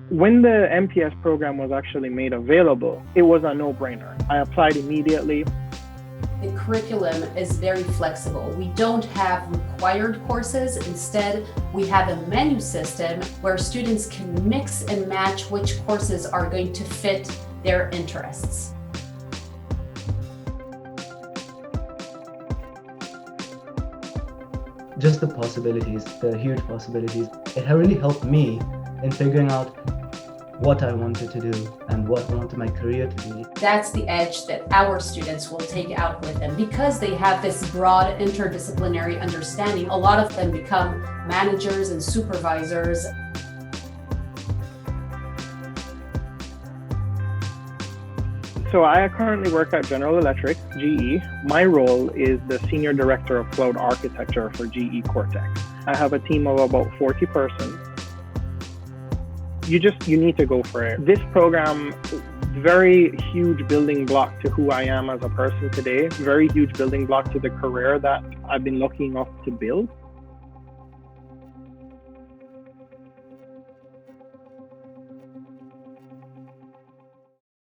When the MPS program was actually made available, it was a no-brainer. I applied immediately. The curriculum is very flexible. We don't have required courses. Instead, we have a menu system where students can mix and match which courses are going to fit their interests. Just the possibilities, the huge possibilities. It really helped me in figuring out what I wanted to do and what I wanted my career to be. That's the edge that our students will take out with them. Because they have this broad interdisciplinary understanding, a lot of them become managers and supervisors. So I currently work at General Electric, GE. My role is the Senior Director of Cloud Architecture for GE Cortex. I have a team of about 40 persons. You need to go for it. This program, very huge building block to who I am as a person today, very huge building block to the career that I've been lucky enough to build.